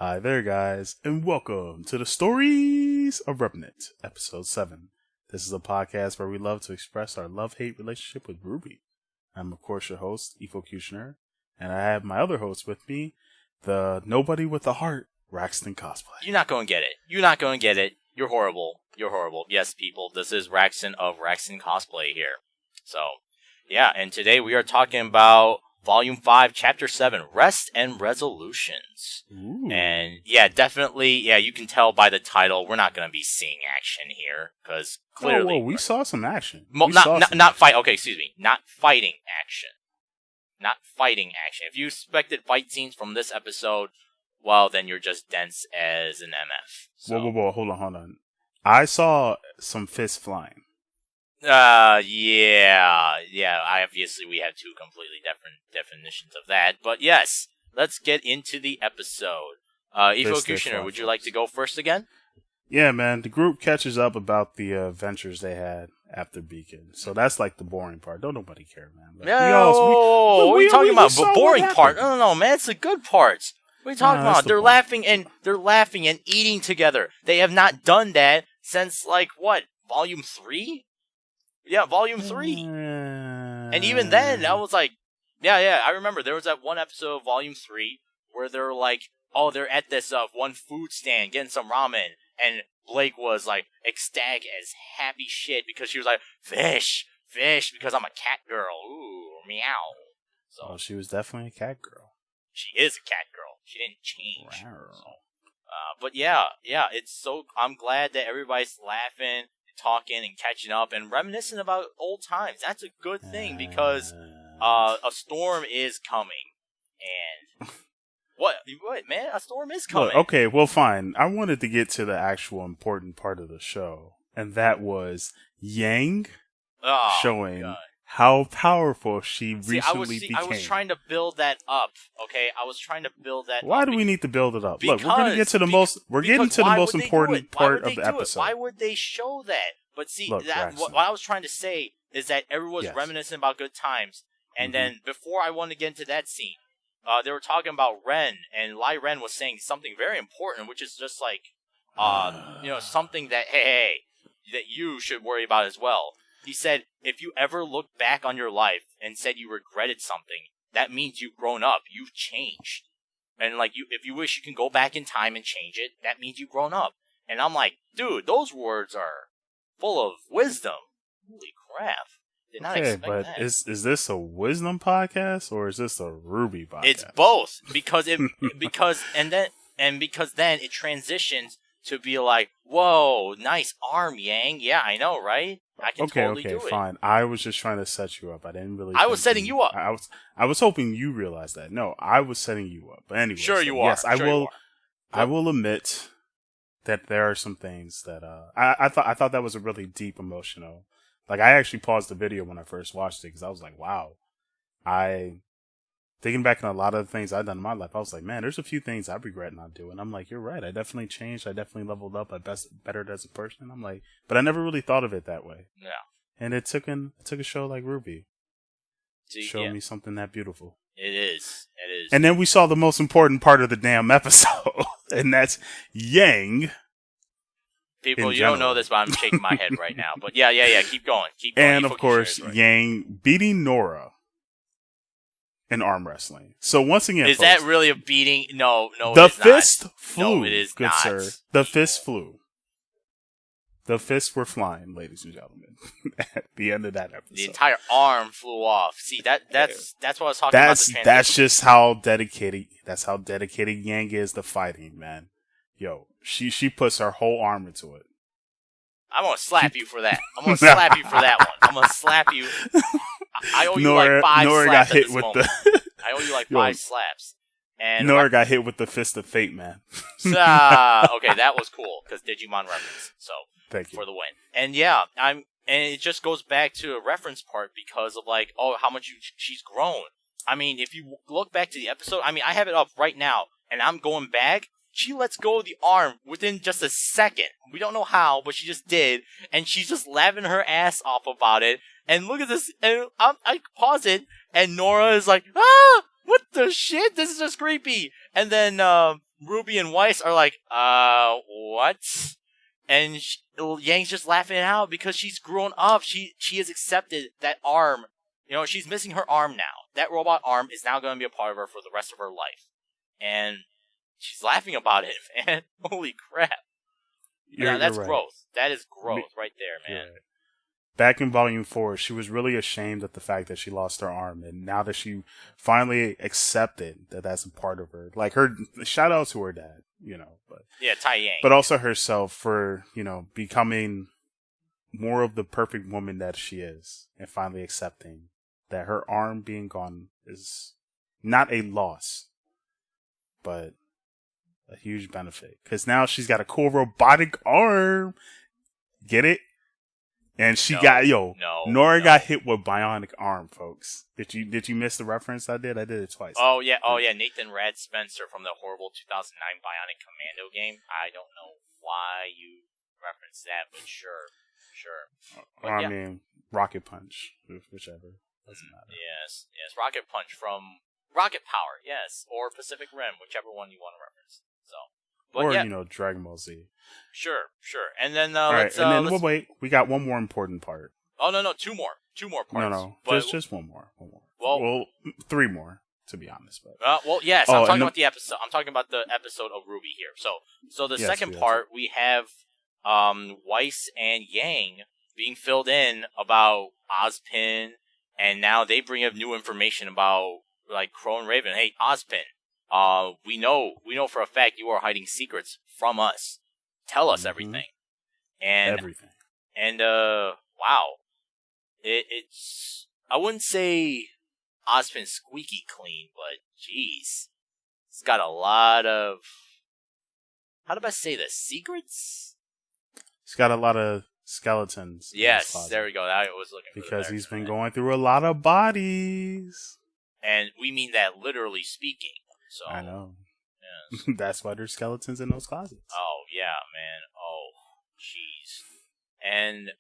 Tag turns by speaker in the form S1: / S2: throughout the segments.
S1: Hi there, guys, and welcome to the Stories of Remnant, Episode 7. This is a podcast where we love to express our love-hate relationship with RWBY. I'm, of course, your host, Efocutioner, and I have my other host with me, the nobody with a heart, Raxton Cosplay.
S2: You're not going to get it. You're not going to get it. You're horrible. You're horrible. Yes, people, this is Raxton of Raxton Cosplay here. So, yeah, and today we are talking about Volume 5, Chapter 7, Rest and Resolutions.
S1: Ooh.
S2: And, yeah, definitely, you can tell by the title, we're not going to be seeing action here, because clearly...
S1: Whoa, we saw some action.
S2: Not fighting action. Not fighting action. If you expected fight scenes from this episode, well, then you're just dense as an MF. So.
S1: Whoa, hold on. I saw some fists flying.
S2: Obviously we have two completely different definitions of that, but yes, let's get into the episode. Efocutioner, would you like to go first again?
S1: Yeah, man, the group catches up about the adventures they had after Beacon, so that's like the boring part. Don't nobody care, man.
S2: What are you talking about? The boring part? No, man, it's the good parts. What are you talking about? They're laughing and eating together. They have not done that since, Volume 3? Yeah, Volume 3. And even then, I was like, I remember there was that one episode of Volume 3 where they're like, they're at this one food stand getting some ramen, and Blake was like ecstatic as happy shit because she was like, fish, because I'm a cat girl. Ooh, meow. So
S1: she was definitely a cat girl.
S2: She is a cat girl. She didn't change.
S1: Wow.
S2: So, but it's so, I'm glad that everybody's laughing, talking and catching up and reminiscing about old times. That's a good thing because a storm is coming. And what man? A storm is coming.
S1: Look, okay, well, fine. I wanted to get to the actual important part of the show, and that was Yang showing how powerful she recently became.
S2: I was trying to build that up. Okay, I was trying to build that.
S1: Why do we need to build it up? Look, we're going to get to the most. We're getting to the most important part of the episode.
S2: Why would they show that? But see,
S1: look,
S2: what I was trying to say is that everyone's reminiscing about good times, and then before I wanted to get into that scene, they were talking about Ren, and Lai Ren was saying something very important, which is just like, something that that you should worry about as well. He said, if you ever look back on your life and said you regretted something, that means you've grown up. You've changed. And if you wish you can go back in time and change it, that means you've grown up. And I'm like, dude, those words are full of wisdom. Holy crap. Did not expect that.
S1: Is this a wisdom podcast or is this a RWBY podcast?
S2: It's both. Because then it transitions to be like, whoa, nice arm, Yang. Yeah, I know, right? I can totally do it.
S1: Okay, fine. I was just trying to set you up. I didn't really.
S2: I was setting you up.
S1: I was hoping you realized that. No, I was setting you up. But anyway,
S2: sure you are.
S1: Yes, I will. I will admit that there are some things that I thought that was a really deep emotional. Like, I actually paused the video when I first watched it because I was like, wow. Thinking back on a lot of the things I've done in my life, I was like, man, there's a few things I regret not doing. I'm like, you're right. I definitely changed. I definitely leveled up. I bettered as a person. I'm like, but I never really thought of it that way.
S2: Yeah.
S1: And it took a show like RWBY to show me something that beautiful.
S2: It is.
S1: And then we saw the most important part of the damn episode, and that's Yang.
S2: People, you don't know this, but I'm shaking my head right now. But yeah, keep going.
S1: And of course, Yang beating Nora in arm wrestling. So once again,
S2: is folks, that really a beating? No,
S1: the fist flew.
S2: No, it is
S1: good
S2: not.
S1: Sir. The fist flew. The fists were flying, ladies and gentlemen. At the end of that episode,
S2: the entire arm flew off. See, that's what I was talking about.
S1: That's just how dedicated. That's how dedicated Yang is to fighting, man. Yo, she puts her whole arm into it.
S2: I'm gonna slap you for that. I'm gonna slap you for that one. I'm gonna slap you. I owe you like 5
S1: Nora
S2: slaps
S1: got hit
S2: at this
S1: with
S2: moment. I owe you like 5 slaps. And
S1: Nora got hit with the fist of fate, man.
S2: Okay, that was cool because Digimon reference. So
S1: thank you
S2: for the win. And and it just goes back to a reference part because of how much she's grown. I mean, if you look back to the episode, I have it up right now, and I'm going back. She lets go of the arm within just a second. We don't know how, but she just did. And she's just laughing her ass off about it. And look at this. And I pause it. And Nora is like, what the shit? This is just creepy. And then RWBY and Weiss are like, what? And Yang's just laughing it out because she's grown up. She has accepted that arm. You know, she's missing her arm now. That robot arm is now going to be a part of her for the rest of her life. And she's laughing about it, man. Holy crap. That's right. Growth. That is growth right there, man. Yeah.
S1: Back in Volume 4, she was really ashamed at the fact that she lost her arm. And now that she finally accepted that that's a part of her, like shout out to her dad, you know. But,
S2: yeah, Tai Yang.
S1: But also herself for, you know, becoming more of the perfect woman that she is. And finally accepting that her arm being gone is not a loss, but a huge benefit. Because now she's got a cool robotic arm. Get it? And she Nora got hit with bionic arm, folks. Did you miss the reference I did? I did it twice.
S2: Oh yeah, Nathan Rad Spencer from the horrible 2009 Bionic Commando game. I don't know why you referenced that, but sure. But,
S1: I mean, Rocket Punch, whichever. Doesn't matter.
S2: Yes, Rocket Punch from Rocket Power, yes, or Pacific Rim, whichever one you want to reference. So, but,
S1: or you know, Dragon Ball Z.
S2: Sure. And then
S1: wait, we got one more important part.
S2: Oh no, two more parts.
S1: No, just one more. Well, three more to be honest. But
S2: yes, I'm talking about the episode. I'm talking about the episode of RWBY here. So the second part we have Weiss and Yang being filled in about Ozpin, and now they bring up new information about like Crow and Raven. Hey, Ozpin, we know for a fact you are hiding secrets from us. Tell us everything. And
S1: everything.
S2: And wow. It's I wouldn't say Ozpin's squeaky clean, but jeez. It's got a lot of, how do I say this? Secrets?
S1: It's got a lot of skeletons.
S2: Yes, there we go. I was looking for
S1: because he's been going through a lot of bodies.
S2: And we mean that literally speaking. So
S1: I know.
S2: Yes.
S1: That's why there's skeletons in those closets.
S2: Oh yeah, man. Oh, jeez. And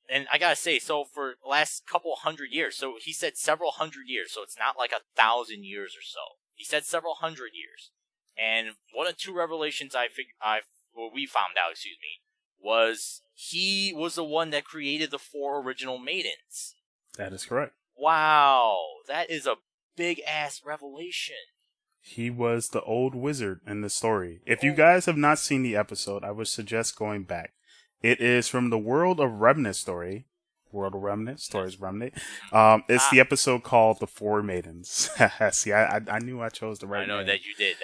S2: and I gotta say, so for the last couple hundred years, so he said several hundred years, so it's not like 1,000 years or so. He said several hundred years. And one of two revelations we found out, was he was the one that created the 4 original maidens.
S1: That is correct.
S2: Wow, that is a big-ass revelation.
S1: He was the old wizard in the story. If you guys have not seen the episode, I would suggest going back. It is from the World of Remnant story. World of Remnant, Stories of Remnant. It's the episode called The 4 Maidens. See, I knew I chose the right name.
S2: I know that you did.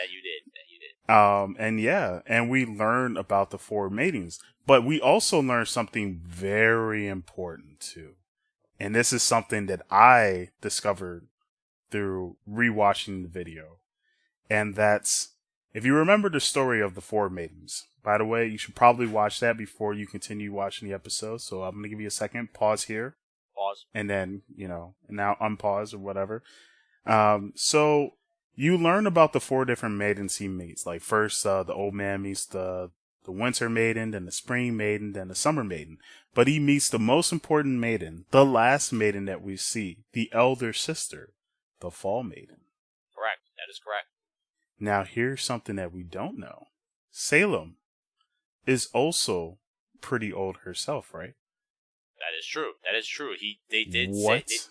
S1: And we learned about the 4 maidens. But we also learned something very important, too. And this is something that I discovered through rewatching the video. And that's, if you remember the story of the 4 maidens, by the way, you should probably watch that before you continue watching the episode. So I'm going to give you a second. Pause here.
S2: Pause.
S1: And then, now unpause or whatever. So you learn about the 4 different maidens he meets. Like first, the old man meets the winter maiden, then the spring maiden, then the summer maiden. But he meets the most important maiden, the last maiden that we see, the elder sister, the fall maiden.
S2: Correct. That is correct.
S1: Now here's something that we don't know. Salem is also pretty old herself, right?
S2: That is true. They did
S1: what?
S2: Say...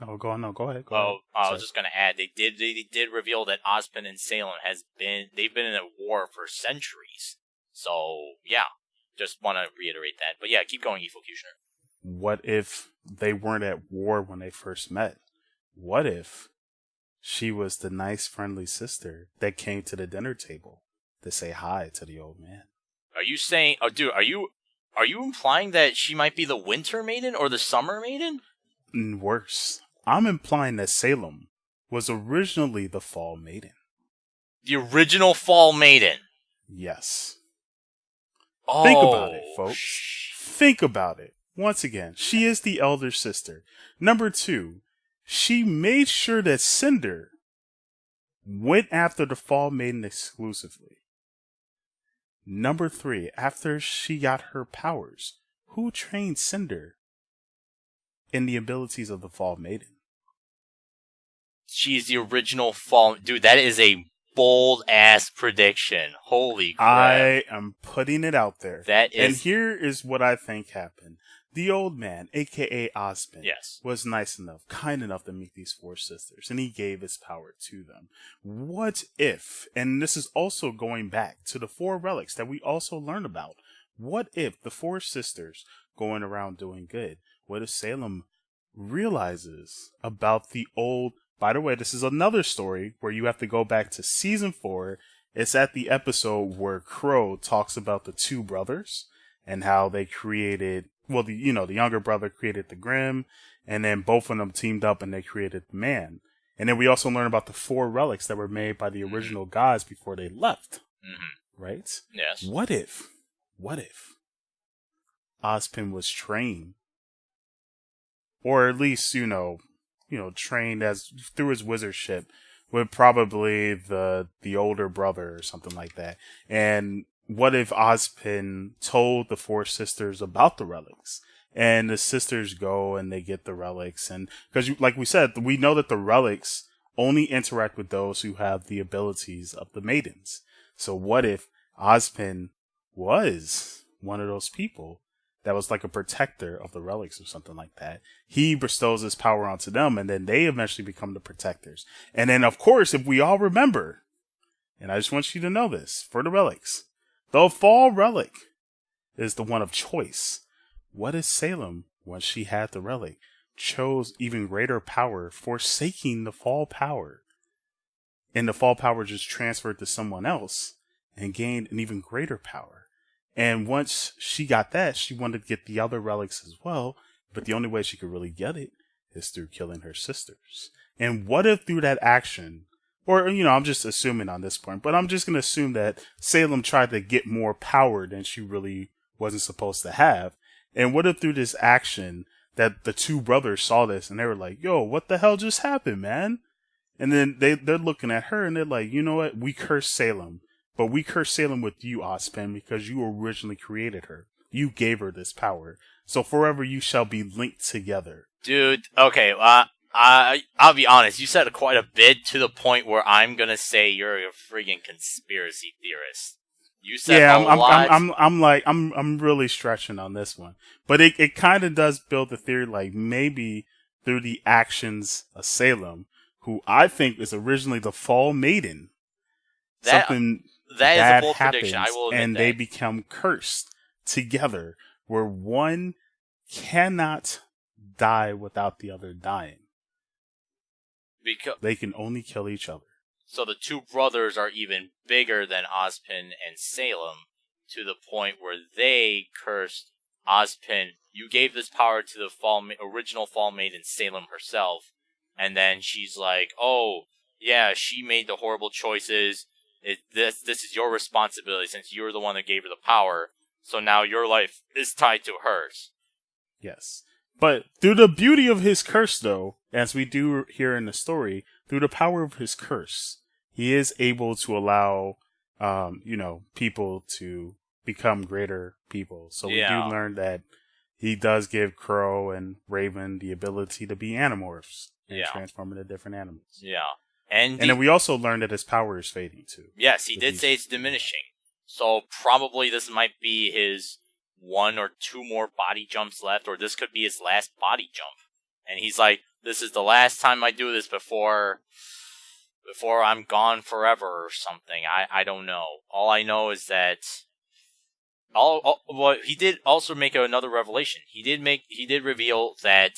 S1: Oh, go on. No, go ahead.
S2: I was just going to add, they did reveal that Ozpin and Salem they've been in a war for centuries. So, yeah, just want to reiterate that. But yeah, keep going, Efocutioner.
S1: What if they weren't at war when they first met? What if she was the nice, friendly sister that came to the dinner table to say hi to the old man?
S2: Are you saying, are you implying that she might be the winter maiden or the summer maiden?
S1: Worse. I'm implying that Salem was originally the fall maiden.
S2: The original fall maiden?
S1: Yes.
S2: Oh,
S1: think about it, folks. Think about it. Once again, she is the elder sister. Number 2, she made sure that Cinder went after the fall maiden exclusively. Number 3, after she got her powers, who trained Cinder in the abilities of the fall maiden?
S2: she's the original fall. Dude, that is a bold ass prediction. Holy crap!
S1: I am putting it out there.
S2: That is,
S1: and here is what I think happened. The old man, aka Ozpin, was nice enough, kind enough to meet these 4 sisters, and he gave his power to them. What if, and this is also going back to the 4 relics that we also learned about, what if the 4 sisters going around doing good, what if Salem realizes about the old, by the way, this is another story where you have to go back to season 4, it's at the episode where Crow talks about the 2 brothers, and how they created, well, the younger brother created the Grimm, and then both of them teamed up and they created the man. And then we also learn about the 4 relics that were made by the original gods before they left. Mm-hmm. Right?
S2: Yes.
S1: What if Ozpin was trained, or at least, trained as through his wizardship with probably the older brother or something like that. And what if Ozpin told the 4 sisters about the relics, and the sisters go and they get the relics, and because like we said, we know that the relics only interact with those who have the abilities of the maidens. So what if Ozpin was one of those people that was like a protector of the relics or something like that? He bestows his power onto them, and then they eventually become the protectors. And then, of course, if we all remember, and I just want you to know this, for the relics, the fall relic is the one of choice. What if Salem, when she had the relic, chose even greater power, forsaking the fall power? And the fall power just transferred to someone else and gained an even greater power. And once she got that, she wanted to get the other relics as well. But the only way she could really get it is through killing her sisters. And what if through that action, or, I'm just assuming on this point, but I'm just going to assume that Salem tried to get more power than she really wasn't supposed to have. And what if through this action that the 2 brothers saw this and they were like, yo, what the hell just happened, man? And then they're looking at her and they're like, you know what? We curse Salem, but we curse Salem with you, Ozpin, because you originally created her. You gave her this power. So forever you shall be linked together.
S2: Dude, okay, I'll be honest, you said quite a bit to the point where I'm gonna say you're a friggin' conspiracy theorist. You said a lot.
S1: I'm really stretching on this one, but it kind of does build the theory, like maybe through the actions of Salem, who I think is originally the Fall Maiden, something
S2: that is a bold prediction. I will admit
S1: and
S2: that.
S1: They become cursed together, where one cannot die without the other dying.
S2: Because
S1: they can only kill each other.
S2: So the 2 brothers are even bigger than Ozpin and Salem, to the point where they cursed Ozpin. You gave this power to the original Fall Maiden, Salem herself, and then she's like, oh, yeah, she made the horrible choices. This is your responsibility since you're the one that gave her the power, so now your life is tied to hers.
S1: Yes. But through the beauty of his curse, though, as we do here in the story, through the power of his curse, he is able to allow, people to become greater people. So we do learn that he does give Crow and Raven the ability to be animorphs and transform into different animals.
S2: Yeah.
S1: And then we also learned that his power is fading, too.
S2: Yes, he did say it's diminishing. So probably this might be his 1 or 2 more body jumps left, or this could be his last body jump. And he's like, this is the last time I do this before I'm gone forever or something. I don't know. All I know is that he did also make another revelation. He did reveal that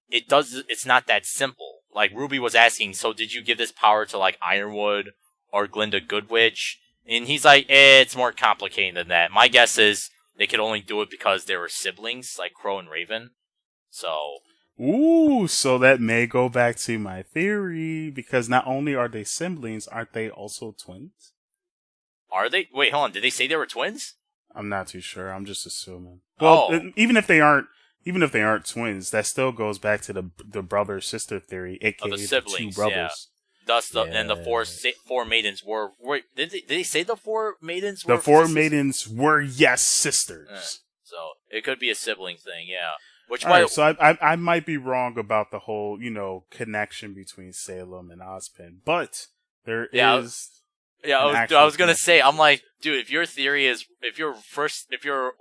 S2: it's not that simple. Like RWBY was asking, so did you give this power to like Ironwood or Glinda Goodwitch? And he's like, it's more complicated than that. My guess is they could only do it because they were siblings, like Crow and Raven. So.
S1: Ooh, so that may go back to my theory, because not only are they siblings, aren't they also twins?
S2: Are they? Wait, hold on. Did they say they were twins?
S1: I'm not too sure. I'm just assuming. Well, even if they aren't twins, that still goes back to the brother sister theory, aka
S2: the siblings,
S1: the 2 brothers.
S2: Yeah. Thus, and the four maidens were. Wait, did they say the 4 maidens were?
S1: The 4 maidens were sisters.
S2: So it could be a sibling thing, yeah.
S1: So I might be wrong about the whole, connection between Salem and Ozpin, but there is.
S2: Yeah, I was gonna say, I'm like, dude, if your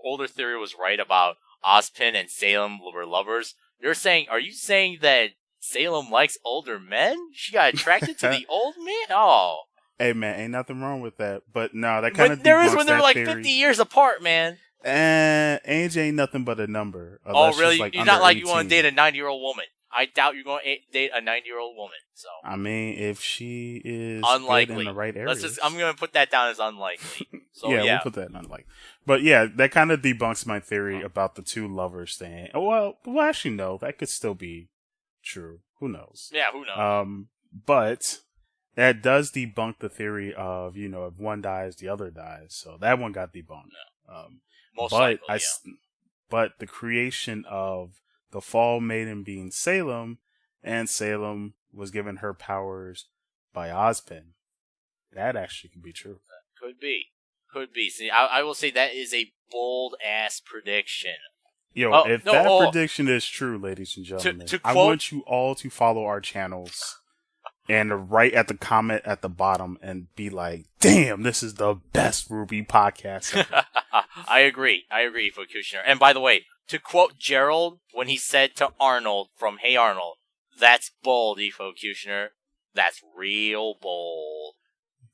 S2: older theory was right about Ozpin and Salem were lovers, are you saying that Salem likes older men? She got attracted to the old man? Oh.
S1: Hey man, ain't nothing wrong with that. But no, that kind of
S2: there is when they're like 50 years apart, man.
S1: Age ain't nothing but a number.
S2: Oh, really? You're not like 18. You want to date a 90-year-old woman. I doubt you're going to date a 90-year-old woman. So
S1: I mean, if she is
S2: unlikely
S1: in the right area,
S2: I'm going to put that down as unlikely. So
S1: yeah, we'll put that in unlikely. But yeah, that kind of debunks my theory about the two lovers thing. Well, actually, no, that could still be true. Who knows?
S2: Yeah, who knows?
S1: But that does debunk the theory of if one dies, the other dies. So that one got debunked.
S2: No. Most likely,
S1: but the creation of the Fall Maiden being Salem, and Salem was given her powers by Ozpin. That actually could be true.
S2: Could be. See, I will say that is a bold ass prediction.
S1: If that prediction is true, ladies and gentlemen, I want you all to follow our channels and write at the comment at the bottom and be like, "Damn, this is the best RWBY podcast ever."
S2: I agree, Efocutioner. And by the way, to quote Gerald when he said to Arnold from Hey Arnold, "That's bold, Efocutioner. That's real bold."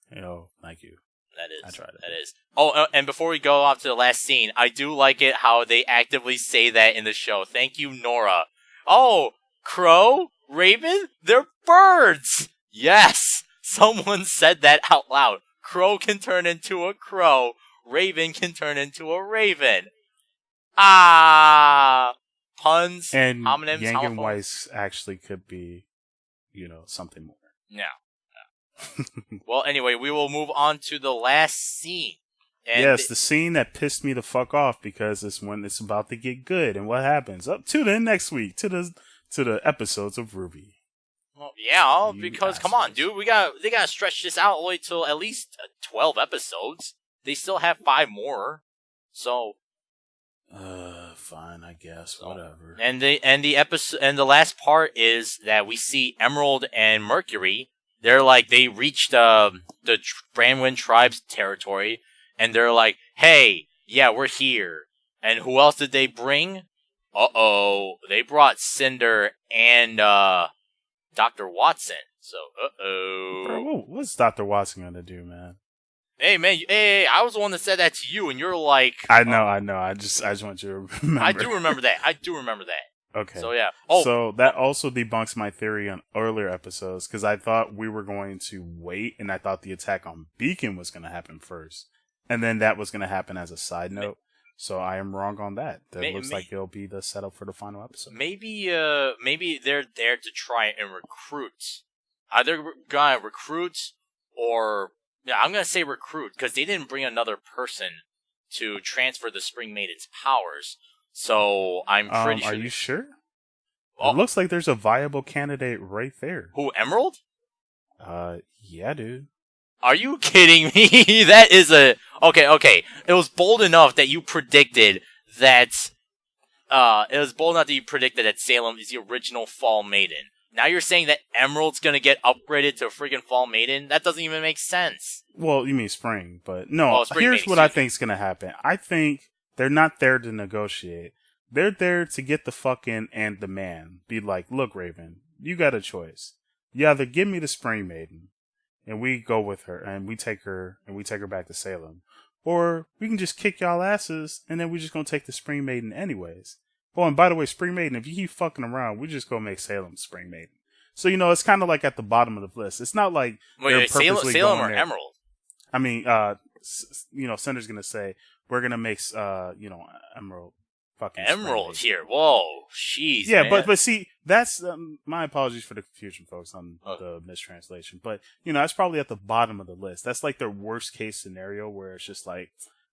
S1: Thank you.
S2: That is.
S1: I tried it.
S2: That is. Oh, and before we go off to the last scene, I do like it how they actively say that in the show. Thank you, Nora. Oh, Crow? Raven? They're birds! Yes! Someone said that out loud. Crow can turn into a crow. Raven can turn into a raven. Ah! Puns,
S1: and
S2: homonyms,
S1: Yang and Weiss actually could be, something more.
S2: Yeah. Well, anyway, we will move on to the last scene. And
S1: yes, the scene that pissed me the fuck off because it's when it's about to get good. And what happens? Up to the next week, to the episodes of RWBY.
S2: Well, yeah, because come on, dude, they gotta stretch this out all the way till at least 12 episodes. They still have 5 more, so.
S1: Fine, I guess, whatever.
S2: And the episode and the last part is that we see Emerald and Mercury. They reached the Brandwin tribe's territory, and they're like, "Hey, yeah, we're here." And who else did they bring? They brought Cinder and Dr. Watson. So,
S1: Bro, what's Dr. Watson gonna do, man?
S2: Hey, man, I was the one that said that to you, and you're like...
S1: I know. I just want you to remember.
S2: I do remember that.
S1: Okay.
S2: So, yeah.
S1: So, that also debunks my theory on earlier episodes, because I thought we were going to wait, and I thought the attack on Beacon was going to happen first. And then that was going to happen as a side note. So, I am wrong on that. That looks like it'll be the setup for the final episode.
S2: Maybe they're there to try and recruit. Either going to recruit, or... Yeah, I'm going to say recruit, because they didn't bring another person to transfer the Spring Maiden's powers. So, I'm pretty sure...
S1: Are you sure? It looks like there's a viable candidate right there.
S2: Who, Emerald?
S1: Yeah, dude.
S2: Are you kidding me? That is a... Okay. It was bold enough that you predicted that... Salem is the original Fall Maiden. Now you're saying that Emerald's gonna get upgraded to a freaking Fall Maiden? That doesn't even make sense.
S1: Well, you mean Spring, but no, here's what I think's gonna happen. I think they're not there to negotiate. They're there to get the fucking and the man. Be like, look, Raven, you got a choice. You either give me the Spring Maiden, and we go with her, and we take her back to Salem. Or we can just kick y'all asses, and then we're just gonna take the Spring Maiden anyways. Oh, and by the way, Spring Maiden, if you keep fucking around, we're just gonna make Salem Spring Maiden. So, it's kind of like at the bottom of the list. It's not like they're purposely
S2: Salem
S1: going
S2: or
S1: there.
S2: Emerald?
S1: I mean, Cinder's gonna say, we're gonna make, Emerald fucking
S2: Emerald here. Whoa, jeez,
S1: yeah,
S2: man.
S1: but see, that's, my apologies for the confusion, folks, on the mistranslation. But, that's probably at the bottom of the list. That's like their worst case scenario where it's just like,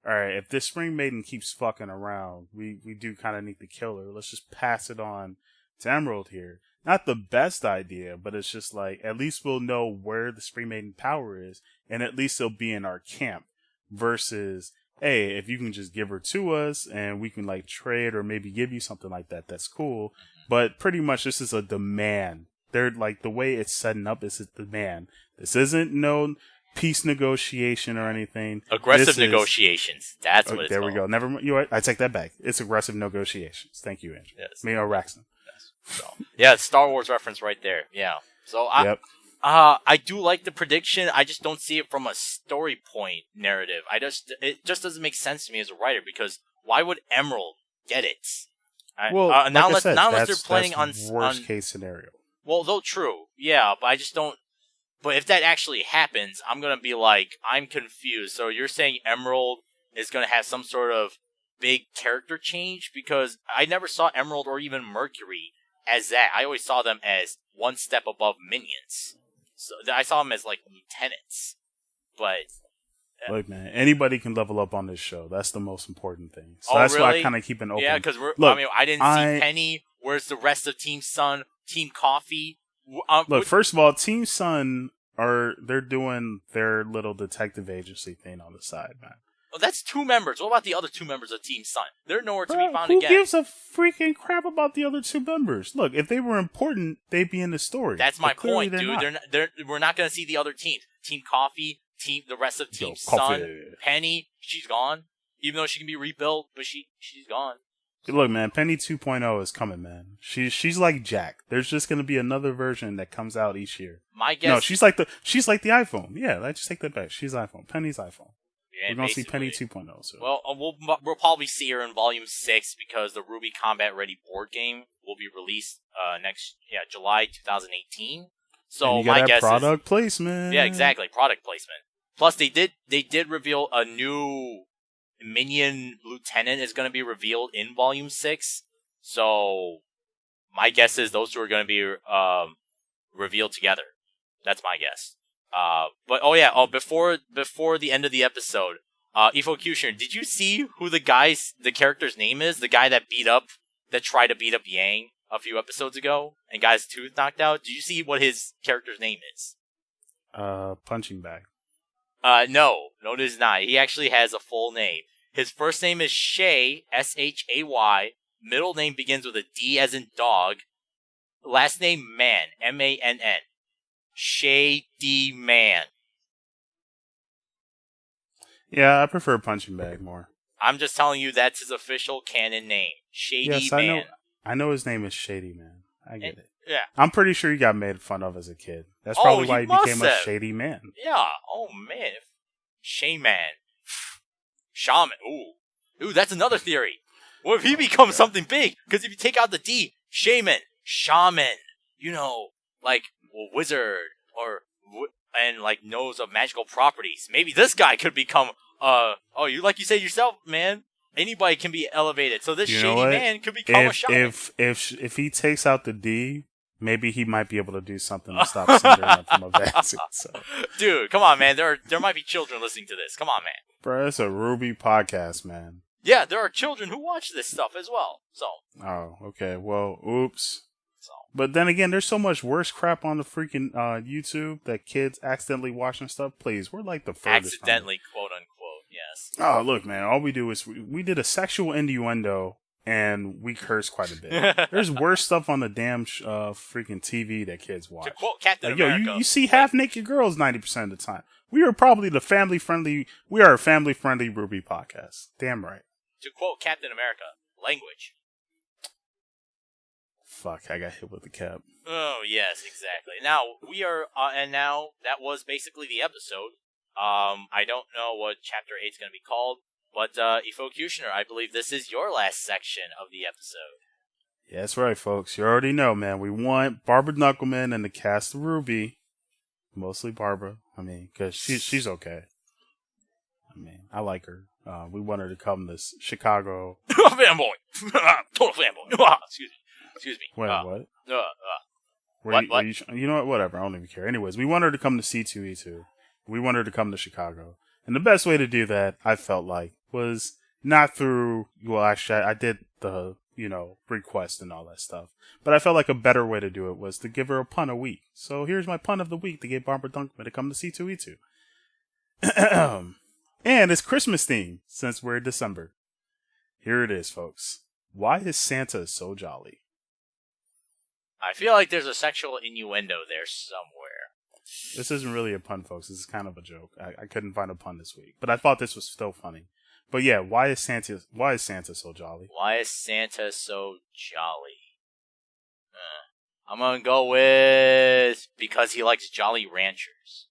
S1: all right, if this Spring Maiden keeps fucking around, we do kind of need to kill her. Let's just pass it on to Emerald here. Not the best idea, but it's just like, at least we'll know where the Spring Maiden power is, and at least it'll be in our camp, versus hey, if you can just give her to us and we can like trade or maybe give you something like that, that's cool. But pretty much this is a demand. They're like, the way it's setting up is a demand. This isn't no peace negotiation or anything.
S2: Aggressive negotiations. That's what it's
S1: there
S2: called.
S1: We go. Never. You know what? I take that back. It's aggressive negotiations. Thank you, Andrew.
S2: Yes.
S1: Me or Raxton.
S2: Yes. So, yeah, Star Wars reference right there. Yeah. So
S1: Yep.
S2: I do like the prediction. I just don't see it from a story point narrative. It just doesn't make sense to me as a writer, because why would Emerald get it?
S1: Well,
S2: unless they're planning
S1: that's
S2: on
S1: worst case scenario.
S2: Well, though true, yeah, but I just don't. But if that actually happens, I'm gonna be like, I'm confused. So you're saying Emerald is gonna have some sort of big character change? Because I never saw Emerald or even Mercury as that. I always saw them as one step above minions. So I saw them as like lieutenants. But
S1: look, man, anybody can level up on this show. That's the most important thing. So
S2: that's
S1: why I kind of keep it open.
S2: Yeah, because I didn't see Penny. Where's the rest of Team Sun? Team Coffee?
S1: Look, first of all, Team Sun they're doing their little detective agency thing on the side, man.
S2: Well, that's 2 members. What about the other 2 members of Team Sun? They're nowhere to be found
S1: again.
S2: Who
S1: gives a freaking crap about the other 2 members? Look, if they were important, they'd be in the story.
S2: That's my point, dude. We're not going to see the other teams. Team Coffee, the rest of Team Sun. Penny, she's gone. Even though she can be rebuilt, but she's gone.
S1: Look, man, Penny 2.0 is coming, man. She's like Jack. There's just going to be another version that comes out each year.
S2: My guess.
S1: No, she's like the iPhone. Yeah, I just take that back. She's iPhone. Penny's iPhone. Yeah, we're going to see Penny 2.0. So.
S2: Well, we'll probably see her in Volume 6 because the RWBY Combat Ready board game will be released July 2018. So
S1: and you
S2: my guess
S1: product placement.
S2: Yeah, exactly, product placement. Plus, they did reveal a new Minion Lieutenant is going to be revealed in Volume 6. So my guess is those 2 are going to be revealed together. That's my guess. Before the end of the episode, Efocutioner, did you see who the character's name is? The guy that tried to beat up Yang a few episodes ago and got his tooth knocked out? Did you see what his character's name is?
S1: Punching Bag.
S2: No, it is not. He actually has a full name. His first name is Shay, Shay. Middle name begins with a D as in dog. Last name Man, Mann. Shay D. Man.
S1: Yeah, I prefer Punching Bag more.
S2: I'm just telling you that's his official canon name. Shady Man.
S1: I know his name is Shady Man. I get it.
S2: Yeah.
S1: I'm pretty sure he got made fun of as a kid. That's probably why he became a shady man.
S2: Yeah. Oh, man. Shaman. Shaman. Ooh, that's another theory. What if he becomes something big? Because if you take out the D, Shaman, Shaman, like wizard and like knows of magical properties. Maybe this guy could become like you said yourself, man. Anybody can be elevated. So this shady man could become a shaman.
S1: If he takes out the D, maybe he might be able to do something to stop Cinderella from advancing. So.
S2: Dude, come on, man. There might be children listening to this. Come on, man.
S1: Bro, it's a RWBY podcast, man.
S2: Yeah, there are children who watch this stuff as well. So.
S1: Oh, okay. Well, oops. But then again, there's so much worse crap on the freaking YouTube that kids accidentally watching stuff. Please, we're like the furthest.
S2: Accidentally, quote unquote, yes.
S1: Oh, look, man. All we do is we did a sexual innuendo and we curse quite a bit. There's worse stuff on the damn freaking TV that kids watch.
S2: To quote Captain America,
S1: you see half naked girls 90% of the time. We are probably a family friendly RWBY podcast. Damn right.
S2: To quote Captain America, language.
S1: Fuck, I got hit with the cap.
S2: Oh, yes, exactly. Now, we are, and now, that was basically the episode. I don't know what Chapter 8 is going to be called, but, Efocutioner, I believe this is your last section of the episode.
S1: Yeah, that's right, folks. You already know, man. We want Barbara Knuckleman and the cast of RWBY. Mostly Barbara. I mean, because she's okay. I mean, I like her. We want her to come to Chicago.
S2: Fanboy! Total fanboy! Excuse me.
S1: Wait, what?
S2: What?
S1: You know what? Whatever. I don't even care. Anyways, we want her to come to C2E2. We want her to come to Chicago. And the best way to do that, I felt like, was not through, well, actually, I did the, request and all that stuff. But I felt like a better way to do it was to give her a pun a week. So here's my pun of the week to get Barbara Dunkman to come to C2E2. And it's Christmas themed since we're in December. Here it is, folks. Why is Santa so jolly?
S2: I feel like there's a sexual innuendo there somewhere.
S1: This isn't really a pun, folks. This is kind of a joke. I couldn't find a pun this week, but I thought this was still funny. But yeah, why is Santa so jolly?
S2: Why is Santa so jolly? I'm gonna go with because he likes Jolly Ranchers.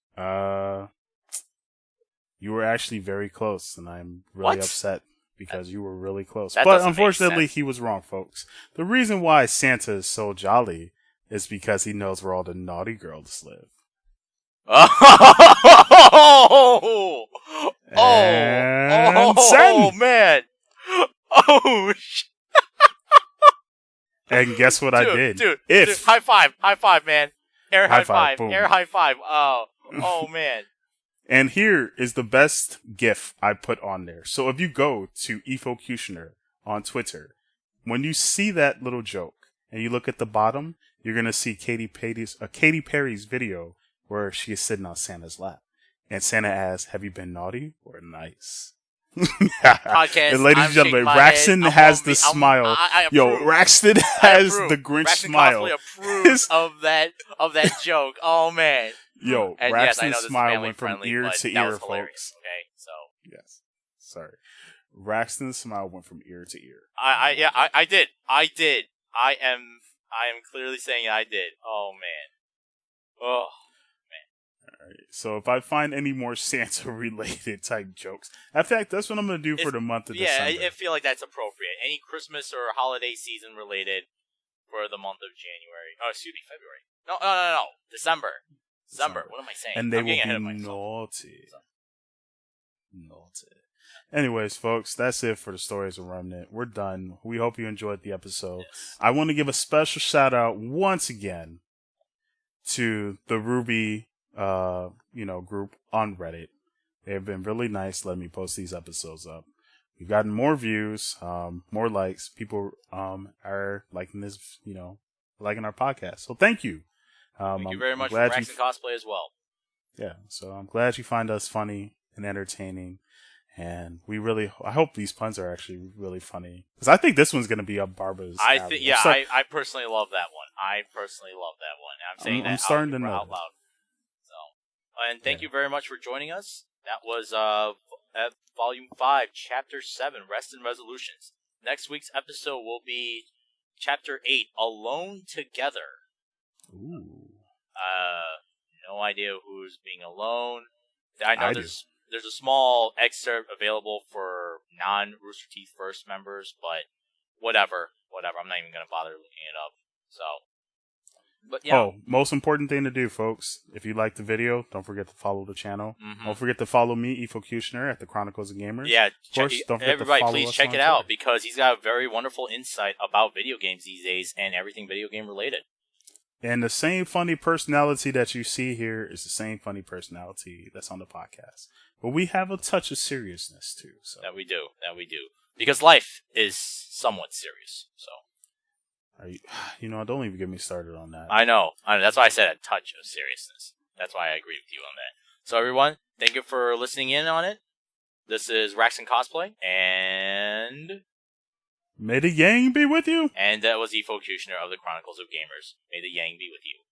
S1: You were actually very close, and I'm really upset because you were really close.
S2: That
S1: But
S2: doesn't make
S1: unfortunately,
S2: sense.
S1: he was wrong, folks. The reason why Santa is so jolly is because he knows where all the naughty girls live.
S2: Oh man! Oh shit!
S1: And guess what I did?
S2: Dude, high five, man! Air high five,
S1: boom.
S2: air high five. Oh man!
S1: And here is the best GIF I put on there. So if you go to Efocutioner on Twitter, when you see that little joke and you look at the bottom, you're gonna see Katy Perry's video where she is sitting on Santa's lap, and Santa asks, "Have you been naughty or nice?"
S2: Podcast,
S1: and ladies and gentlemen, Raxton has the smile.
S2: I
S1: Yo, Raxton has the Grinch
S2: Raxton
S1: smile.
S2: Approves of that joke. Oh man.
S1: Yo,
S2: and
S1: Raxton's
S2: yes, I know this
S1: smile
S2: is
S1: went from
S2: friendly,
S1: ear to ear, folks.
S2: Okay, so
S1: yes, sorry. Raxton's smile went from ear to ear.
S2: I did. I am clearly saying I did. Oh man. Oh.
S1: Alright, so if I find any more Santa-related type jokes, in fact, that's what I'm going to do for the month of December.
S2: Yeah, I feel like that's appropriate. Any Christmas or holiday season related for the month of January. Oh, excuse me, February. No. December. What am I saying?
S1: And they will be naughty. Naughty. Anyways, folks, that's it for the Stories of Remnant. We're done. We hope you enjoyed the episode.
S2: Yes.
S1: I want to give a special shout out once again to the RWBY group on Reddit. They've been really nice letting me post these episodes up. We've gotten more views, more likes. People are liking this, liking our podcast. So thank you.
S2: Thank you very much for Raxton Cosplay as well.
S1: Yeah, so I'm glad you find us funny and entertaining. And I hope these puns are actually really funny. Because I think this one's going to be up Barbara's alley.
S2: I personally love that one. I'm saying that
S1: starting to know
S2: out loud. And thank you very much for joining us. That was Volume 5, Chapter 7, Rest and Resolutions. Next week's episode will be Chapter 8, Alone Together.
S1: Ooh.
S2: No idea who's being alone. I know there's a small excerpt available for non-Rooster Teeth First members, but whatever. I'm not even going to bother looking it up. So... But yeah.
S1: Oh, most important thing to do, folks. If you like the video, don't forget to follow the channel. Mm-hmm. Don't forget to follow me, Efocutioner, at the Chronicles of Gamers.
S2: Yeah,
S1: don't forget
S2: everybody,
S1: to follow
S2: please
S1: us
S2: check
S1: on
S2: it
S1: Twitter.
S2: out because he's got a very wonderful insight about video games these days and everything video game related.
S1: And the same funny personality that you see here is the same funny personality that's on the podcast. But we have a touch of seriousness too. So
S2: that we do. Because life is somewhat serious. So.
S1: Don't even get me started on that.
S2: I know. That's why I said a touch of seriousness. That's why I agree with you on that. So everyone, thank you for listening in on it. This is Raxton Cosplay, and...
S1: May the Yang be with you!
S2: And that was Efocutioner of the Chronicles of Gamers. May the Yang be with you.